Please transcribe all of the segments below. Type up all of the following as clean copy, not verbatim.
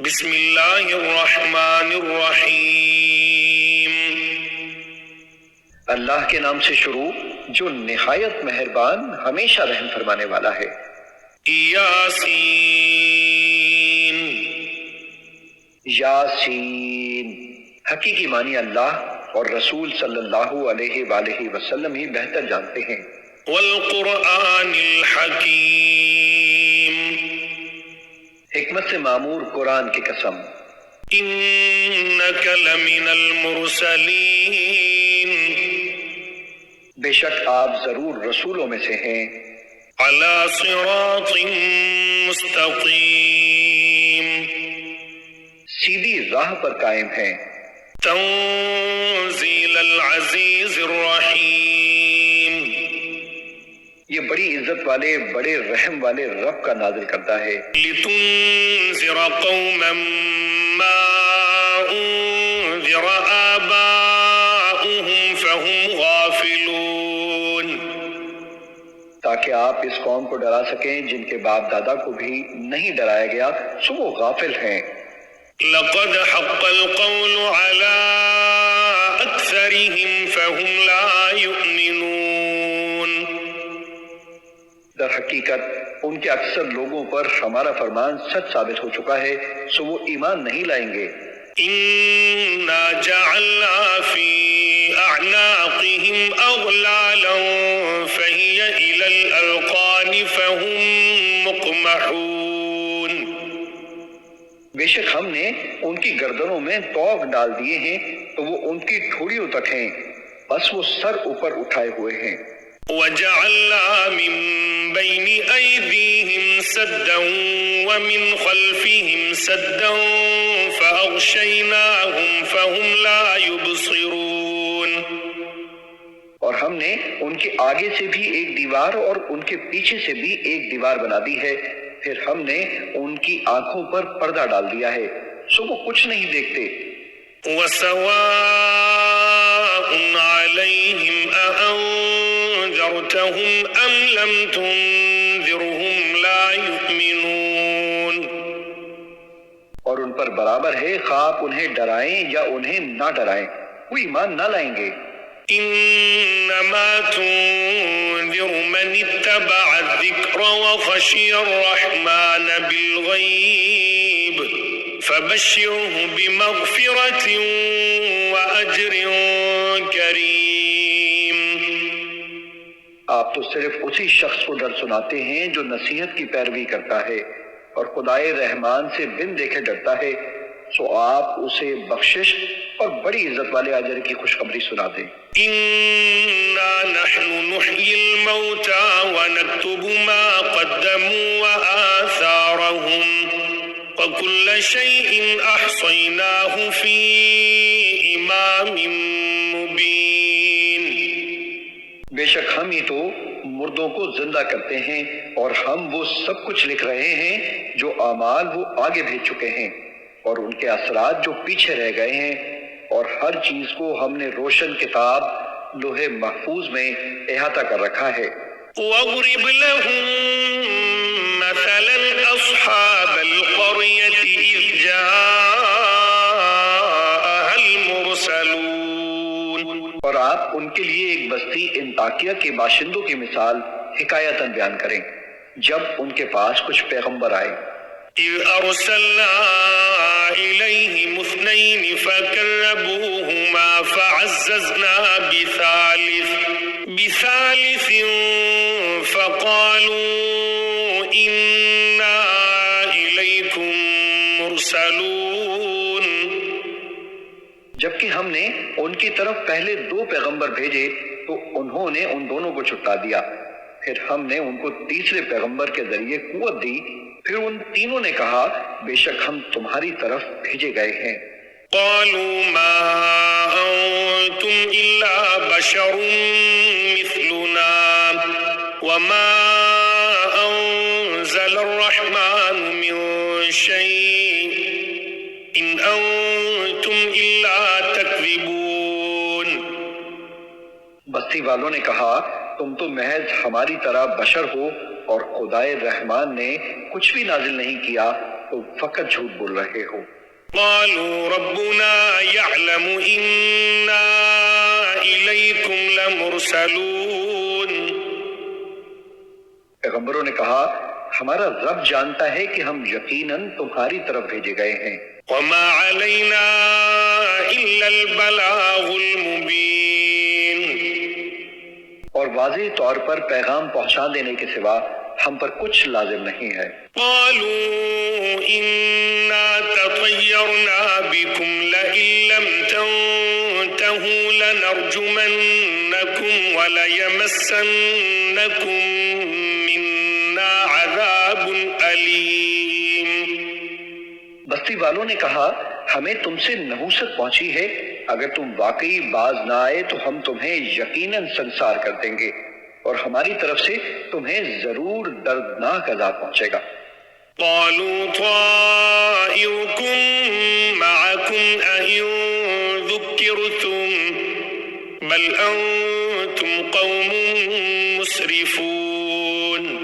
بسم اللہ الرحمن الرحیم۔ اللہ کے نام سے شروع جو نہایت مہربان ہمیشہ رحم فرمانے والا ہے۔ یاسین۔ یاسین، حقیقی معنی اللہ اور رسول صلی اللہ علیہ وآلہ وسلم ہی بہتر جانتے ہیں۔ والقرآن الحکیم۔ حکمت سے معمور قرآن کی قسم۔ انک لمن المرسلین۔ بے شک آپ ضرور رسولوں میں سے ہیں۔ علی صراط مستقیم۔ سیدھی راہ پر قائم ہیں۔ تنزیل العزیز الرحیم۔ یہ بڑی عزت والے بڑے رحم والے رب کا نازل کرتا ہے۔ لتنذر قوما ما انذر آباؤهم فهم غافلون۔ تاکہ آپ اس قوم کو ڈرا سکیں جن کے باپ دادا کو بھی نہیں ڈرایا گیا سو وہ غافل ہیں۔ لقد حق القول على أكثرهم فهم لا يؤمنون۔ در حقیقت ان کے اکثر لوگوں پر ہمارا فرمان سچ ثابت ہو چکا ہے سو وہ ایمان نہیں لائیں گے۔ إنا جعلنا في أعناقهم أغلالا فهي إلى الأذقان فهم مقمحون۔ بے شک ہم نے ان کی گردنوں میں طوق ڈال دیے ہیں تو وہ ان کی ٹھوڑیوں تک ہیں بس وہ سر اوپر اٹھائے ہوئے ہیں۔ وجعلنا من بين أيديهم سدا ومن خلفهم سدا فأغشيناهم فهم لا يبصرون۔ اور ہم نے ان کے آگے سے بھی ایک دیوار اور ان کے پیچھے سے بھی ایک دیوار بنا دی ہے، پھر ہم نے ان کی آنکھوں پر پردہ ڈال دیا ہے سو وہ کچھ نہیں دیکھتے۔ وسواء عليهم أأنذرتهم أم لم تنذرهم لا يؤمنون۔ اور ان پر برابر ہے خواہ آپ انہیں ڈرائیں یا انہیں نہ ڈرائیں وہ ایمان نہ لائیں گے۔ إنما تنذر من اتبع الذكر وخشي الرحمن بالغيب فبشره بمغفرة وأجر كريم۔ آپ تو صرف اسی شخص کو ڈر سناتے ہیں جو نصیحت کی پیروی کرتا ہے اور خدائے رحمان سے بن دیکھے ڈرتا ہے سو آپ اسے بخشش اور بڑی عزت والے اجر کی خوشخبری سنا دیں۔ إنا نحن نحيي الموتى ونكتب ما قدموا وآثارهم وكل شيء أحصيناه في إمام مبين۔ بے شک ہم ہی تو مردوں کو زندہ کرتے ہیں اور ہم وہ سب کچھ لکھ رہے ہیں جو اعمال وہ آگے بھیج چکے ہیں اور ان کے اثرات جو پیچھے رہ گئے ہیں، اور ہر چیز کو ہم نے روشن کتاب لوح محفوظ میں احاطہ کر رکھا ہے۔ واضرب لهم مثلا أصحاب القرية إذ جاءها المرسلون۔ اور آپ ان کے لیے ایک بستی انطاکیہ کے باشندوں کی مثال حکایتاً بیان کریں جب ان کے پاس کچھ پیغمبر آئے۔ إذ أرسلنا إليهم اثنين فكذبوهما فعززنا بثالث فقالوا إنا إليكم مرسلون۔ جبکہ ہم نے ان کی طرف پہلے 2 پیغمبر بھیجے تو انہوں نے ان دونوں کو چھٹا دیا، پھر ہم نے ان کو تیسرے پیغمبر کے ذریعے قوت دی، پھر ان تینوں نے کہا بے شک ہم تمہاری طرف بھیجے گئے ہیں۔ قالوا ما أنتم إلا بشر مثلنا وما أنزل الرحمن من شيء إن أنتم إلا تكذبون۔ بستی والوں نے کہا تم تو محض ہماری طرح بشر ہو اور خدائے رحمان نے کچھ بھی نازل نہیں کیا تم فقط جھوٹ بول رہے ہو۔ قالوا ربنا يعلم إنا إليكم لمرسلون۔ پیغمبروں نے کہا ہمارا رب جانتا ہے کہ ہم یقیناً تمہاری طرف بھیجے گئے ہیں، وما علينا إلا البلاغ المبين۔ اور واضح طور پر پیغام پہنچا دینے کے سوا ہم پر کچھ لازم نہیں ہے۔ قالوا إنا تطيرنا بكم لئن لم تنتهوا لنرجمنكم وليمسنكم منا عذاب أليم۔ بستی والوں نے کہا ہمیں تم سے نحوست پہنچی ہے، اگر تم واقعی باز نہ آئے تو ہم تمہیں یقیناً سنسار کر دیں گے، اور ہماری طرف سے تمہیں ضرور دردناک عذاب پہنچے گا۔ قالوا طائركم معكم أئن ذكرتم بل أنتم قوم مسرفون۔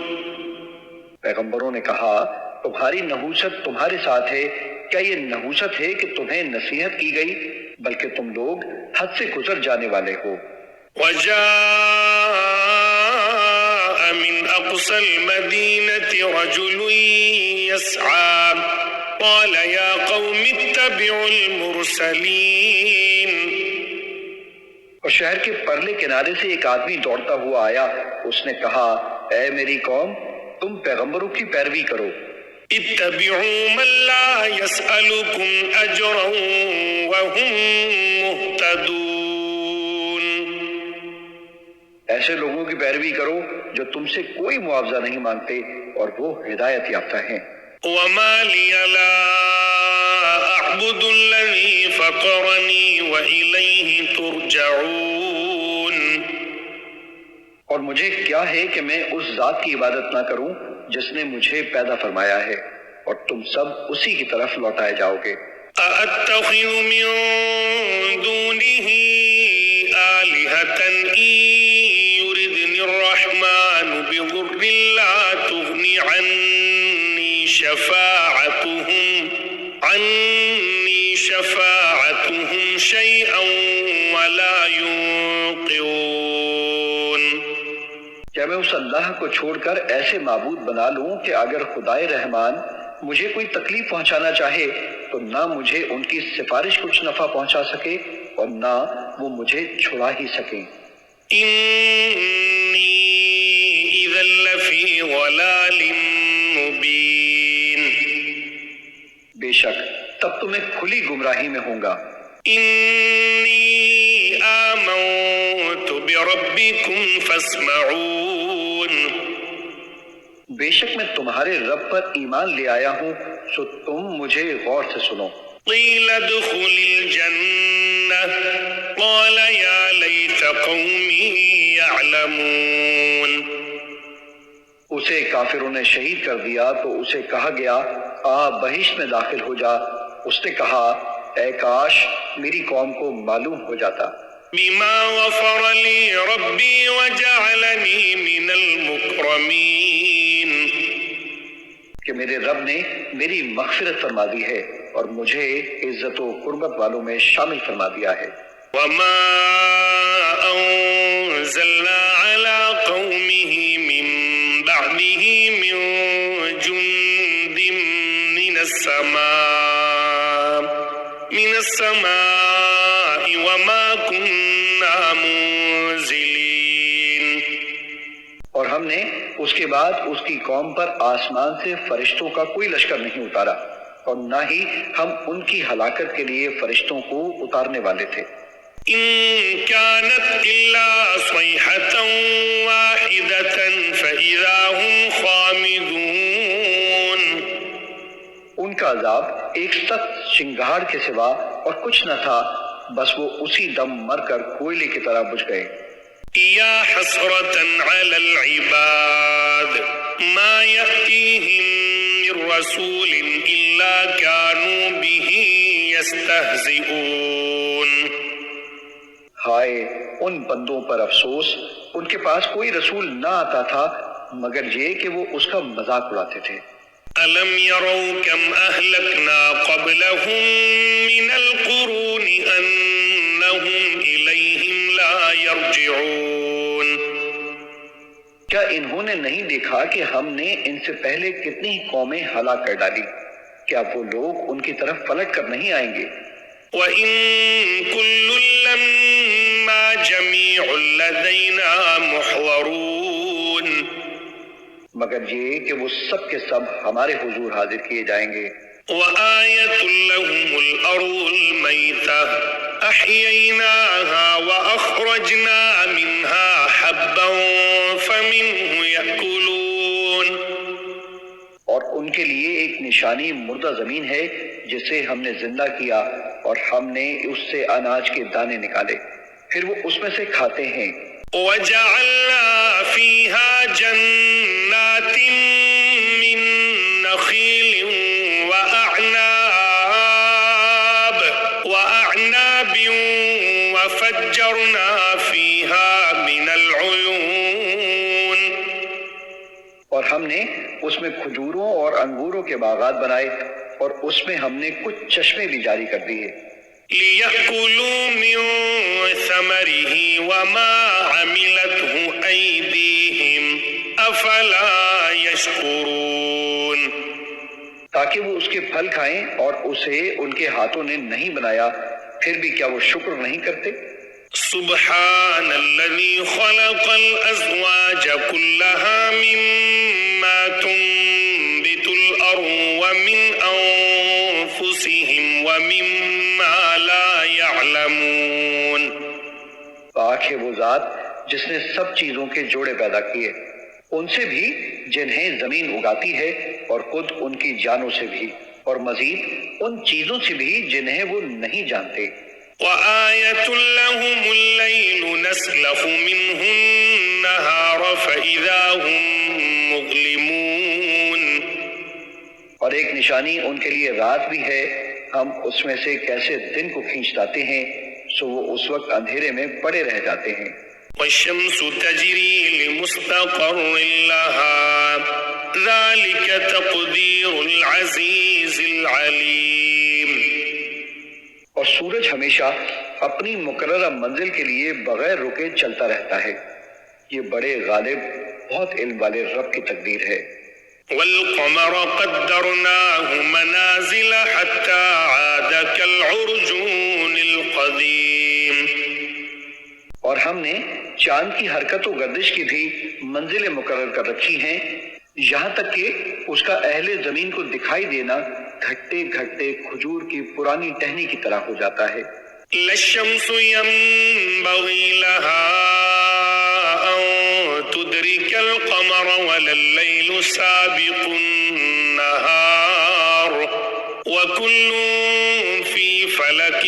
پیغمبروں نے کہا تمہاری نحوست تمہارے ساتھ ہے، کیا یہ نحوست ہے کہ تمہیں نصیحت کی گئی، بلکہ تم لوگ حد سے گزر جانے والے ہو۔ وجاء من أقصى المدينة رجل يسعى قال يا قوم اتبعوا المرسلين۔ اور شہر کے پرلے کنارے سے ایک آدمی دوڑتا ہوا آیا، اس نے کہا اے میری قوم تم پیغمبروں کی پیروی کرو۔ اتبعوا من لا يسألكم أجرا وهم مهتدون۔ ایسے لوگوں کی پیروی کرو جو تم سے کوئی معاوضہ نہیں مانگتے اور وہ ہدایت یافتہ ہیں۔ وما لي لا أعبد الذي فطرني وإليه ترجعون۔ اور مجھے کیا ہے کہ میں اس ذات کی عبادت نہ کروں جس نے مجھے پیدا فرمایا ہے، اور تم سب اسی کی طرف لوٹائے جاؤ گے۔ أأتخذ من دونه آلهة إن يردني الرحمن بضر لا تغني عني شفاعتهم شيئا ولا ينقذون۔ کیا میں اس اللہ کو چھوڑ کر ایسے معبود بنا لوں کہ اگر خدائے رحمان مجھے کوئی تکلیف پہنچانا چاہے تو نہ مجھے ان کی سفارش کچھ نفع پہنچا سکے اور نہ وہ مجھے چھڑا ہی سکیں۔ إني إذا لفي ضلال مبين۔ بے شک تب تو میں کھلی گمراہی میں ہوں گا۔ إني آمنت بربكم فاسمعون۔ بے شک میں تمہارے رب پر ایمان لے آیا ہوں، سو تم مجھے غور سے سنو۔ قيل ادخل الجنة قال يا ليت قومي يعلمون۔ اسے کافروں نے شہید کر دیا تو اسے کہا گیا آ بہشت میں داخل ہو جا، اس نے کہا اے کاش میری قوم کو معلوم ہو جاتا۔ بما غفر لي ربي وجعلني من المكرمين۔ کہ میرے رب نے میری مغفرت فرما دی ہے اور مجھے عزت و قربت والوں میں شامل فرما دیا ہے۔ وما أنزلنا على قومه من بعده من جند من السماء وما كنا منزلين۔ اور ہم نے اس کے بعد اس کی قوم پر آسمان سے فرشتوں کا کوئی لشکر نہیں اتارا، اور نہ ہی ہم ان کی ہلاکت کے لیے فرشتوں کو اتارنے والے تھے۔ إن كانت إلا صيحة واحدة فإذا هم خامدون۔ ان کا عذاب ایک سخت چنگاڑ کے سوا اور کچھ نہ تھا، بس وہ اسی دم مر کر کوئلے کی طرح بجھ گئے۔ يا حسرة على العباد ما يأتيهم من رسول إلا كانوا به يستهزئون۔ ہائے ان بندوں پر افسوس، ان کے پاس کوئی رسول نہ آتا تھا مگر یہ کہ وہ اس کا مذاق اڑاتے تھے۔ ألم يروا كم أهلكنا قبلهم من القرون أنهم إليهم لا يرجعون کیا انہوں نے نہیں دیکھا کہ ہم نے ان سے پہلے کتنی ہی قومیں ہلاک کر ڈالی؟ کیا وہ لوگ ان کی طرف پلٹ کر نہیں آئیں گے؟ وَإِن كُلٌّ لَّمَّا جَمِيعٌ لَّدَيْنَا مُحْضَرُونَ مگر یہ کہ وہ سب کے سب ہمارے حضور حاضر کیے جائیں گے۔ وَآيَةٌ لَّهُمُ الْأَرْضُ الْمَيْتَةُ أَحْيَيْنَاهَا وَأَخْرَجْنَا مِنْهَا حَبًّا فَمِنْهُ يَأْكُلُونَ اور ان کے لیے ایک نشانی مردہ زمین ہے جسے ہم نے زندہ کیا اور ہم نے اس سے اناج کے دانے نکالے، پھر وہ اس میں سے کھاتے ہیں۔ وَجَعَلْنَا فِيهَا جَنَّاتٍ مِّن نَّخِيلٍ وَأَعْنَابٍ وَفَجَّرْنَا فِيهَا مِنَ الْعُيُونِ اور ہم نے اس میں کھجوروں اور انگوروں کے باغات بنائے اور اس میں ہم نے کچھ چشمے بھی جاری کر دیے۔ لِيَأْكُلُوا مِن ثَمَرِهِ وَمَا عَمِلَتْهُ أَيْدِيهِمْ أَفَلَا يَشْكُرُونَ تاکہ وہ اس کے پھل کھائیں اور اسے ان کے ہاتھوں نے نہیں بنایا، پھر بھی کیا وہ شکر نہیں کرتے؟ سبحان الذي خلق الأزواج كلها مما تنبت الأرض ومن أنفسهم ومما لا يعلمون پاک ہے وہ ذات جس نے سب چیزوں کے جوڑے پیدا کیے، ان سے بھی جنہیں زمین اگاتی ہے اور خود ان کی جانوں سے بھی، اور مزید ان چیزوں سے بھی جنہیں وہ نہیں جانتے۔ وَآيَةٌ لَّهُمُ اللَّيْلُ نَسْلَخُ مِنْهُ النَّهَارَ فَإِذَا هُم مُّظْلِمُونَ اور ایک نشانی ان کے لیے رات بھی ہے، ہم اس میں سے کیسے دن کو کھینچ لاتے ہیں سو وہ اس وقت اندھیرے میں پڑے رہ جاتے ہیں۔ وَالشَّمْسُ تَجْرِي لِمُسْتَقَرٍّ لَّهَا ذَلِكَ تَقْدِيرُ الْعَزِيزِ الْعَلِيمِ اور سورج ہمیشہ اپنی مقررہ منزل کے لیے بغیر رکے چلتا رہتا ہے، یہ بڑے غالب بہت علم والے رب کی تقدیر ہے۔ وَالْقَمَرَ قَدَّرْنَاهُ مَنَازِلَ حَتَّى عَادَ كَالْعُرْجُونِ الْقَدِيمِ اور ہم نے چاند کی حرکت و گردش کی بھی منزلیں مقرر کر رکھی ہیں، یہاں تک کہ اس کا اہل زمین کو دکھائی دینا گھٹتے گھٹتے کھجور کی پرانی ٹہنی کی طرح ہو جاتا ہے۔ لَلشَّمْسُ يَنبَغِي لَهَا أَن تُدْرِكَ الْقَمَرَ وَلَا اللَّيْلُ سَابِقُ النَّهَارِ وَكُلٌّ فِي فَلَكٍ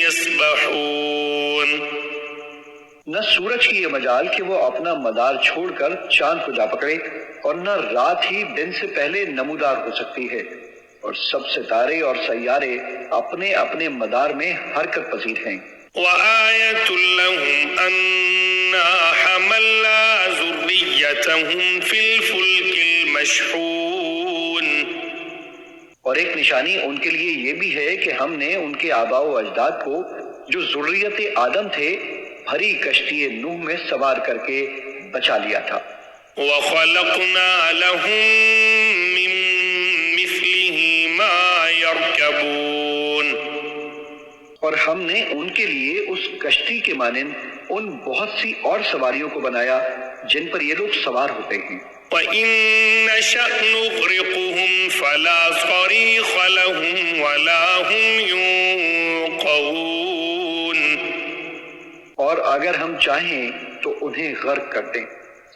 يَسْبَحُونَ نہ سورج کی یہ مجال کہ وہ اپنا مدار چھوڑ کر چاند کو جا پکڑے، اور نہ رات ہی دن سے پہلے نمودار ہو سکتی ہے، اور سب ستارے اور سیارے اپنے اپنے مدار میں حرکت پذیر ہیں۔ وَآيَةٌ لَّهُمْ أَنَّا حَمَلْنَا ذُرِّيَّتَهُمْ فِي الْفُلْكِ الْمَشْحُونِ اور ایک نشانی ان کے لیے یہ بھی ہے کہ ہم نے ان کے آباء و اجداد کو جو ذریت آدم تھے بھری کشتی نوح میں سوار کر کے بچا لیا تھا۔ وَخَلَقْنَا لَهُم مِّن مِّثْلِهِ مَا يَرْكَبُونَ اور ہم نے ان کے لیے اس کشتی کے مانند ان بہت سی اور سواریوں کو بنایا جن پر یہ لوگ سوار ہوتے ہیں۔ وَإِن نَّشَأْ نُغْرِقْهُمْ فَلَا صَرِيخَ لَهُمْ وَلَا هُمْ يُنقَذُونَ اور اگر ہم چاہیں تو انہیں غرق کر دیں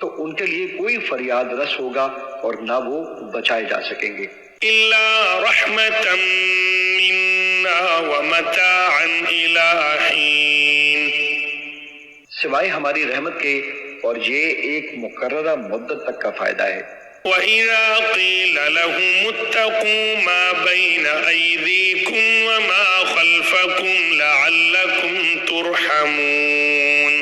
تو ان کے لیے کوئی فریاد رس ہوگا اور نہ وہ بچائے جا سکیں گے۔ إِلَّا رَحْمَةً مِّنَّا وَمَتَاعًا إِلَىٰ حِينٍ سوائے ہماری رحمت کے، اور یہ ایک مقررہ مدت تک کا فائدہ ہے۔ وَإِذَا قِيلَ لَهُمُ اتَّقُوا مَا بَيْنَ أَيْدِيكُمْ وَمَا خَلْفَكُمْ لَعَلَّكُمْ تُرْحَمُونَ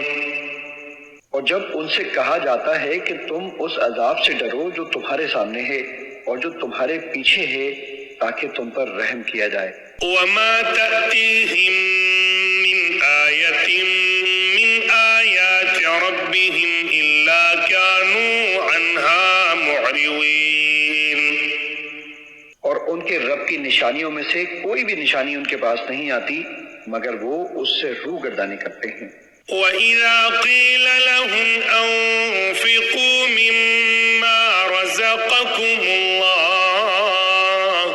اور جب ان سے کہا جاتا ہے کہ تم اس عذاب سے ڈرو جو تمہارے سامنے ہے اور جو تمہارے پیچھے ہے تاکہ تم پر رحم کیا جائے۔ وما تأتيهم من آية من آيات ربهم إلا كانوا عنها معرضين۔ اور ان کے رب کی نشانیوں میں سے کوئی بھی نشانی ان کے پاس نہیں آتی مگر وہ اس سے روگردانی کرتے ہیں۔ وَإِذَا قِيلَ لَهُمْ أَنفِقُوا مِمَّا رَزَقَكُمُ اللَّهُ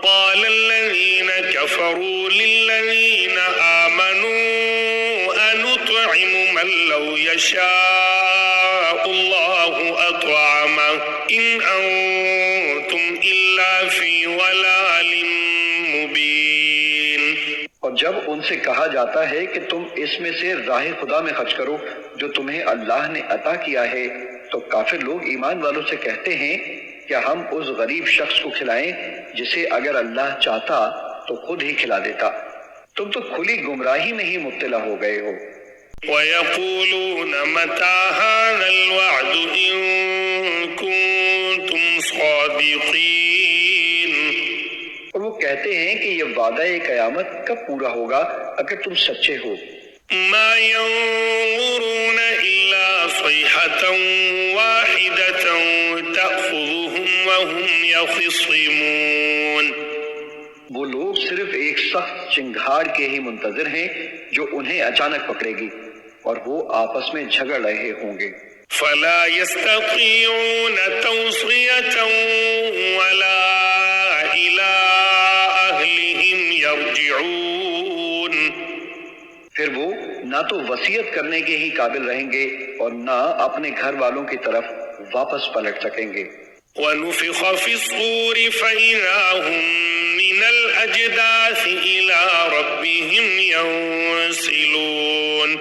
قَالَ الَّذِينَ كَفَرُوا لِلَّذِينَ آمَنُوا أَنُطْعِمُ مَن لَّوْ يَشَاءُ اللَّهُ أَطْعَمَهُ إِنْ أَنتُمْ إِلَّا فِي ضَلَالٍ مُّبِينٍ۔ اور جب ان سے کہا جاتا ہے کہ تم اس میں سے راہ خدا میں خرچ کرو جو تمہیں اللہ نے عطا کیا ہے، تو کافر لوگ ایمان والوں سے کہتے ہیں کیا ہم اس غریب شخص کو کھلائیں جسے اگر اللہ چاہتا تو خود ہی کھلا دیتا؟ تم تو کھلی گمراہی میں ہی مبتلا ہو گئے ہو۔ وَيَقُولُونَ مَتَىٰ هَٰذَا الْوَعْدُ إِن كُنتُمْ صَادِقِينَ۔ اور وہ کہتے ہیں کہ یہ وعدہ قیامت کب پورا ہوگا اگر تم سچے ہو؟ مَا يَنظُرُونَ إِلَّا صَيْحَةً وَاحِدَةً تَأْخُذُهُمْ وَهُمْ يَخِصِّمُونَ۔ وہ لوگ صرف ایک سخت چنگھاڑ کے ہی منتظر ہیں جو انہیں اچانک پکڑے گی اور وہ آپس میں جھگڑ رہے ہوں گے۔ فَلَا يَسْتَطِيعُونَ تَوْصِيَةً وَلَا إِلَىٰ أَهْلِهِمْ يَرْجِعُونَ۔ پھر وہ نہ تو وصیت کرنے کے ہی قابل رہیں گے اور نہ اپنے گھر والوں کی طرف واپس پلٹ سکیں گے۔ وَنُفِخَ فِي الصُّورِ فَإِذَا هُم مِّنَ الْأَجْدَاثِ إِلَىٰ رَبِّهِمْ يَنسِلُونَ۔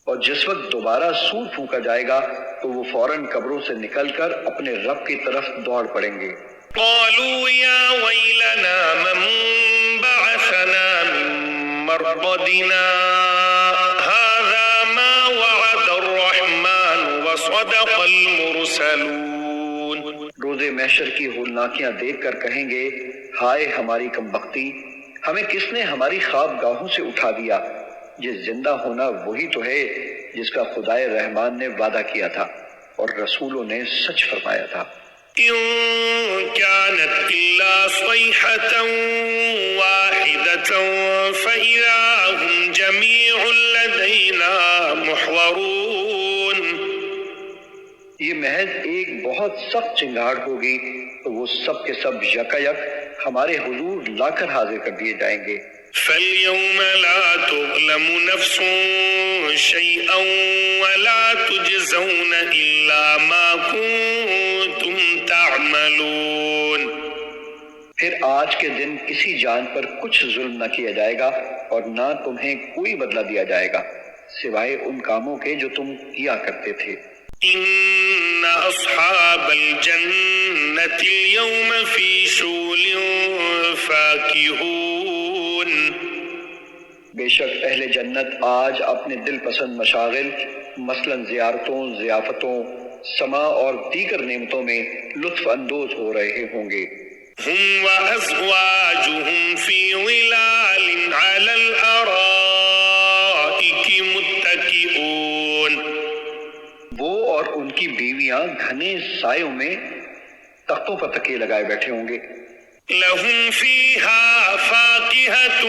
اور جس وقت دوبارہ سور پھونکا جائے گا تو وہ فوراً قبروں سے نکل کر اپنے رب کی طرف دوڑ پڑیں گے۔ قالوا يا ويلنا من بعثنا من مرقدنا هذا ما وعد الرحمن وصدق المرسلون۔ روز محشر کی ہولناکیاں دیکھ کر کہیں گے ہائے ہماری کم بختی، ہمیں کس نے ہماری خواب گاہوں سے اٹھا دیا؟ یہ زندہ ہونا وہی تو ہے جس کا خدائے رحمان نے وعدہ کیا تھا اور رسولوں نے سچ فرمایا تھا۔ إن كانت إلا صيحة واحدة فإذا هم جميع لدينا محضرون۔ یہ محض ایک بہت سخت چنگاڑ ہوگی تو وہ سب کے سب یکایک ہمارے حضور لا کر حاضر کر دیے جائیں گے۔ فَالْيَوْمَ لَا تُظْلَمُ نَفْسٌ شَيْئًا وَلَا تُجْزَوْنَ إِلَّا مَا كُنتُمْ تَعْمَلُونَ۔ پھر آج کے دن کسی جان پر کچھ ظلم نہ کیا جائے گا اور نہ تمہیں کوئی بدلہ دیا جائے گا سوائے ان کاموں کے جو تم کیا کرتے تھے۔ إِنَّ أَصْحَابَ الْجَنَّةِ الْيَوْمَ فِي شُغُلٍ فَاكِهُونَ۔ بے شک اہل جنت آج اپنے دل پسند مشاغل مثلاً زیارتوں، ضیافتوں، سما اور دیگر نعمتوں میں لطف اندوز ہو رہے ہوں گے۔ هُمْ وَأَزْوَاجُهُمْ فِي ظِلَالٍ عَلَى الْأَرَائِكِ مُتَّكِئُونَ۔ وہ اور ان کی بیویاں گھنے سایوں میں تختوں پر تکیے لگائے بیٹھے ہوں گے۔ لَهُمْ فِيهَا فَاكِهَةٌ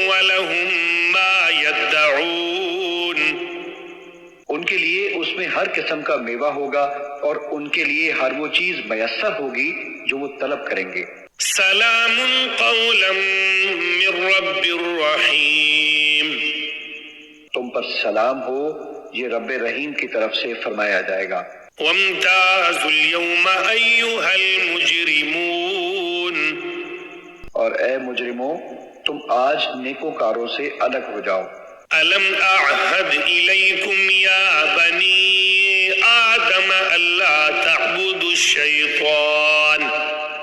وَلَهُمْ مَا يَدَّعُونَ۔ ان کے لیے اس میں ہر قسم کا میوہ ہوگا اور ان کے لیے ہر وہ چیز میسر ہوگی جو وہ طلب کریں گے۔ سلام قولا من رب الرحیم۔ تم پر سلام ہو، یہ رب رحیم کی طرف سے فرمایا جائے گا۔ وامتازوا اليوم ایھا المجرمون۔ اور اے مجرموں تم آج نیکوکاروں سے الگ ہو جاؤ۔ الم اعہد الیکم یا بنی آدم الا تعبدوا الشیطان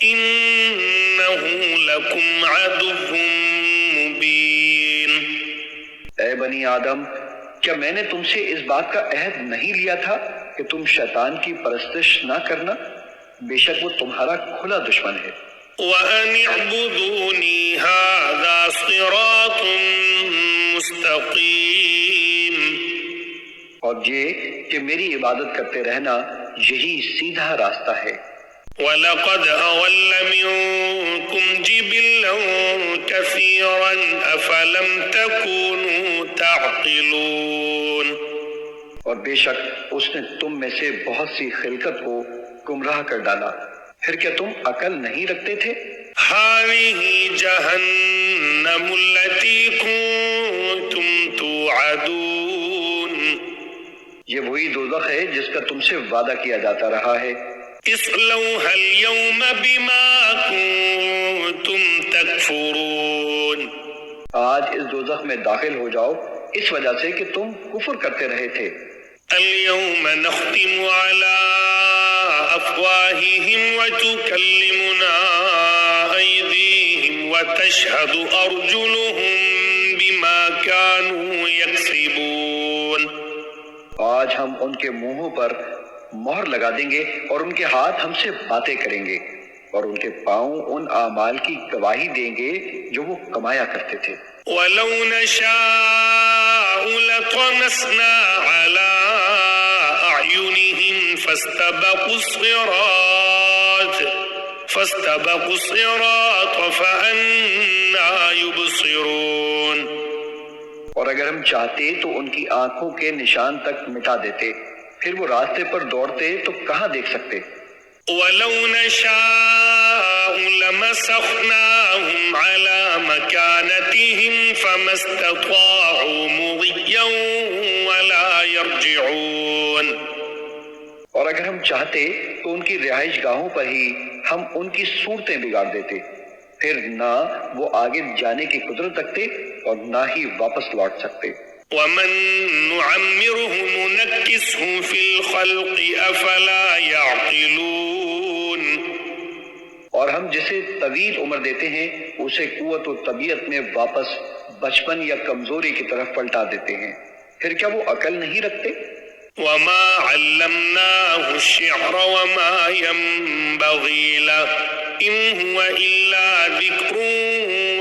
انہ لکم عدو مبین۔ اے بنی آدم، کیا میں نے تم سے اس بات کا عہد نہیں لیا تھا کہ تم شیطان کی پرستش نہ کرنا؟ بے شک وہ تمہارا کھلا دشمن ہے۔ وَأَنِ اعْبُدُونِي هَذَا صِرَاطٌ مُسْتَقِيمٌ، اور یہ کہ میری عبادت کرتے رہنا یہی سیدھا راستہ ہے۔ وَلَقَدْ أَضَلَّ مِنكُمْ جِبِلًّا كَثِيرًا أَفَلَمْ تَكُونُوا تَعْقِلُونَ، اور بے شک اس نے تم میں سے بہت سی خلقت کو گمراہ کر ڈالا، پھر کیا تم عقل نہیں رکھتے تھے؟ هَٰذِهِ جَهَنَّمُ الَّتِي كُنتُمْ تُوعَدُونَ، یہ وہی دوزخ ہے جس کا تم سے وعدہ کیا جاتا رہا ہے۔ اصلوها اليوم بما كنتم تكفرون، آج اس دوزخ میں داخل ہو جاؤ اس وجہ سے کہ تم کفر کرتے رہے تھے۔ اليوم نختم على أفواههم وتكلمنا أيديهم وتشهد أرجلهم بما كانوا يكسبون، آج ہم ان کے منہوں پر مہر لگا دیں گے اور ان کے ہاتھ ہم سے باتیں کریں گے اور ان کے پاؤں ان اعمال کی گواہی دیں گے جو وہ کمایا کرتے تھے۔ وَلَوْ نَشَاءُ لَطَمَسْنَا عَلَىٰ أَعْيُنِهِمْ فَاسْتَبَقُوا الصِّرَاطَ فَأَنَّىٰ يُبْصِرُونَ، اور اگر ہم چاہتے تو ان کی آنکھوں کے نشان تک مٹا دیتے، پھر وہ راستے پر دوڑتے تو کہاں دیکھ سکتے۔ وَلَوْ نَشَاءُ لَمَسَخْنَاهُمْ عَلَىٰ مَكَانَتِهِمْ فَمَا اسْتَطَاعُوا مُضِيًّا وَلَا يَرْجِعُونَ، اور اگر ہم چاہتے تو ان کی رہائش گاہوں پر ہی ہم ان کی صورتیں بگاڑ دیتے، پھر نہ وہ آگے جانے کی قدرت رکھتے اور نہ ہی واپس لوٹ سکتے۔ وَمَن نُّعَمِّرْهُ نُنَكِّسْهُ فِي الْخَلْقِ أَفَلَا يَعْقِلُونَ، اور ہم جسے طویل عمر دیتے ہیں اسے قوت و طبیعت میں واپس بچپن یا کمزوری کی طرف پلٹا دیتے ہیں، پھر کیا وہ عقل نہیں رکھتے؟ وَمَا عَلَّمْنَاهُ الشِّعْرَ وَمَا يَنبَغِي لَهُ إِنْ هُوَ إِلَّا ذِكْرٌ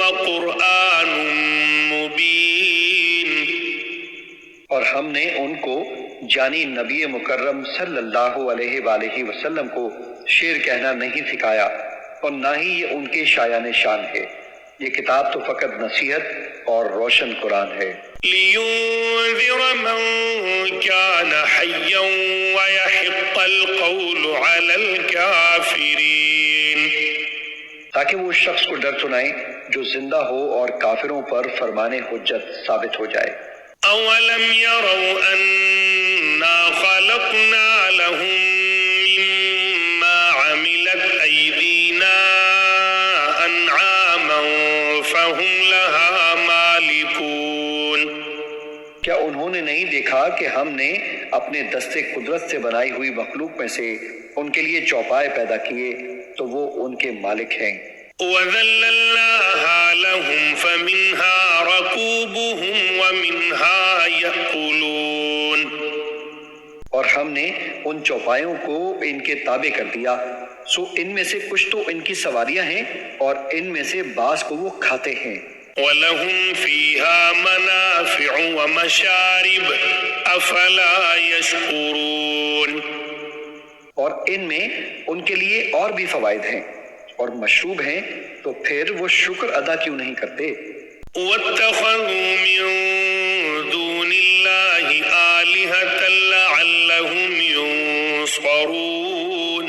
وَقُرْآنٌ مُّبِينٌ، اور ہم نے ان کو جانی نبی مکرم صلی اللہ علیہ وآلہ وسلم کو شعر کہنا نہیں سکھایا اور نہ ہی یہ ان کے شایان شان ہے، یہ کتاب تو فقط نصیحت اور روشن قرآن ہے۔ لِيُنذِرَ مَن كَانَ حَيًّا وَيَحِقَّ الْقَوْلُ عَلَى الْكَافِرِينَ، تاکہ وہ اس شخص کو ڈر سنائیں جو زندہ ہو اور کافروں پر فرمان حجت ثابت ہو جائے۔ أَوَلَمْ يَرَوْا أَنَّا خَلَقْنَا لَهُم مِّمَّا عَمِلَتْ أَيْدِينَا أَنْعَامًا فَهُمْ لَهَا مَالِكُونَ، کیا انہوں نے نہیں دیکھا کہ ہم نے اپنے دستے قدرت سے بنائی ہوئی مخلوق میں سے ان کے لیے چوپائے پیدا کیے تو وہ ان کے مالک ہیں۔ وَذَلَّلْنَاهَا لَهُمْ فَمِنْهَا رَكُوبُهُمْ وَمِنْهَا يَأْكُلُونَ، اور ہم نے ان چوپایوں کو ان کے تابع کر دیا، سو ان میں سے کچھ تو ان کی سواریاں ہیں اور ان میں سے بعض کو وہ کھاتے ہیں۔ وَلَهُمْ فِيهَا مَنَافِعُ وَمَشَارِبُ أَفَلَا يَشْكُرُونَ، اور ان میں ان کے لیے اور بھی فوائد ہیں اور مشروب ہیں، تو پھر وہ شکر ادا کیوں نہیں کرتے؟ وَاتَّخَذُوا مِن دُونِ اللَّهِ آلِهَةً لَعَلَّهُمْ يُنصَرُونَ،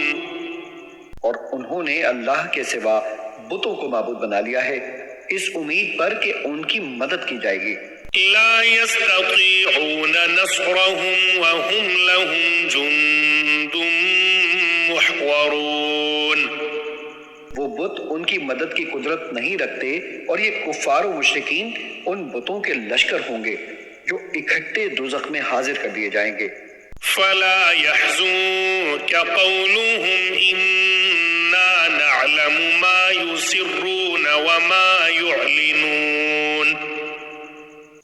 اور انہوں نے اللہ کے سوا بتوں کو معبود بنا لیا ہے اس امید پر کہ ان کی مدد کی جائے گی۔ لَا يَسْتَطِيعُونَ نَصْرَهُمْ وَهُمْ لَهُمْ جُندٌ مُّحْضَرُونَ، وہ بت ان کی مدد کی قدرت نہیں رکھتے اور یہ کفار و مشرکین ان بتوں کے لشکر ہوں گے جو اکٹھے دوزخ میں حاضر کر دیے جائیں گے۔ فَلَا يَحْزُنكَ قَوْلُهُمْ إِنَّا نَعْلَمُ مَا يُسِرُّونَ وَمَا يُعْلِنُونَ،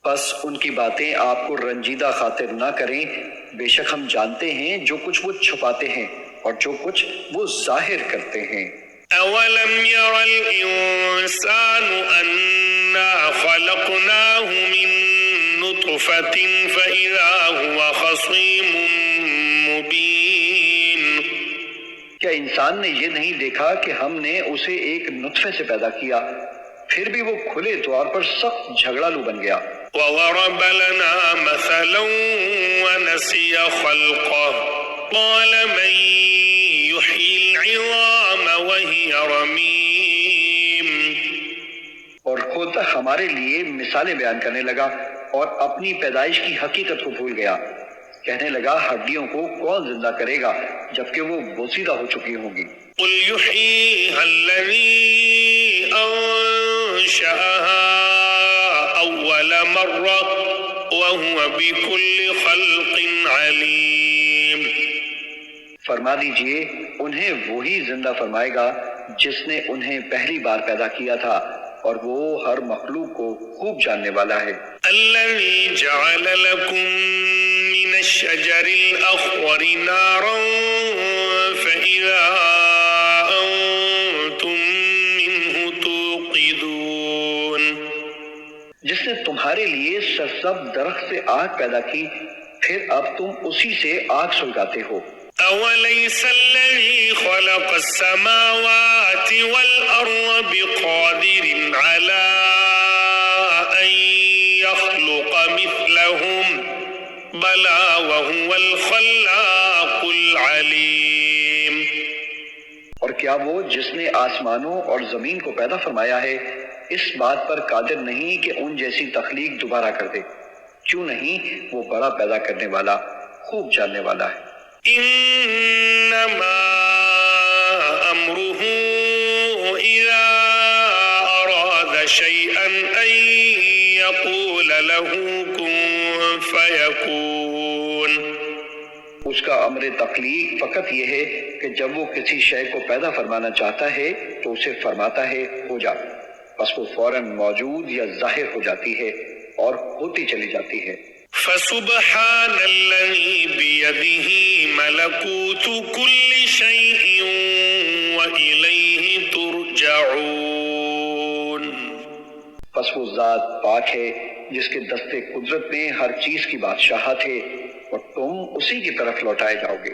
بس ان کی باتیں آپ کو رنجیدہ خاطر نہ کریں، بے شک ہم جانتے ہیں جو کچھ وہ چھپاتے ہیں اور جو کچھ وہ ظاہر کرتے ہیں۔ أولم ير الإنسان أنا خلقناه من نطفة فإذا هو خصيم مبين۔ کیا انسان نے یہ نہیں دیکھا کہ ہم نے اسے ایک نطفے سے پیدا کیا، پھر بھی وہ کھلے طور پر سخت جھگڑالو بن گیا۔ وضرب لنا مثلا ونسي خلقه قال من يحيي العظام وهي رميم۔ اور خود ہمارے لیے مثالیں بیان کرنے لگا اور اپنی پیدائش کی حقیقت کو بھول گیا، کہنے لگا ہڈیوں کو کون زندہ کرے گا جبکہ وہ بوسیدہ ہو چکی ہوں گی۔ قل يحييها الذي أنشأها أول مرة وهو بكل خلق عليم۔ فرما دیجئے انہیں وہی زندہ فرمائے گا جس نے انہیں پہلی بار پیدا کیا تھا، اور وہ ہر مخلوق کو خوب جاننے والا ہے۔ الذي جعل لكم من الشجر الأخضر نارا فإذا أنتم منه توقدون۔ جس نے تمہارے لیے سرسبز درخت سے آگ پیدا کی، پھر اب تم اسی سے آگ سلگاتے ہو۔ أوليس الذي خلق السماوات والأرض بقادر على أن يخلق مثلهم بلى وهو الخلاق العليم۔ اور کیا وہ جس نے آسمانوں اور زمین کو پیدا فرمایا ہے اس بات پر قادر نہیں کہ ان جیسی تخلیق دوبارہ کر دے؟ کیوں نہیں، وہ بڑا پیدا کرنے والا، خوب جاننے والا ہے۔ إنما أمره إذا أراد شيئا أن يقول له كن فيكون۔ اس کا امر تخلیق فقط یہ ہے کہ جب وہ کسی شے کو پیدا فرمانا چاہتا ہے تو اسے فرماتا ہے ہو جا، بس وہ فوراً موجود یا ظاہر ہو جاتی ہے اور ہوتی چلی جاتی ہے۔ فسبحان الذي بيده ملكوت كل شيء وإليه ترجعون۔ پس وہ ذات پاک ہے جس کے دستے قدرت میں ہر چیز کی بادشاہت ہے، اور تم اسی کی طرف لوٹائے جاؤ گے۔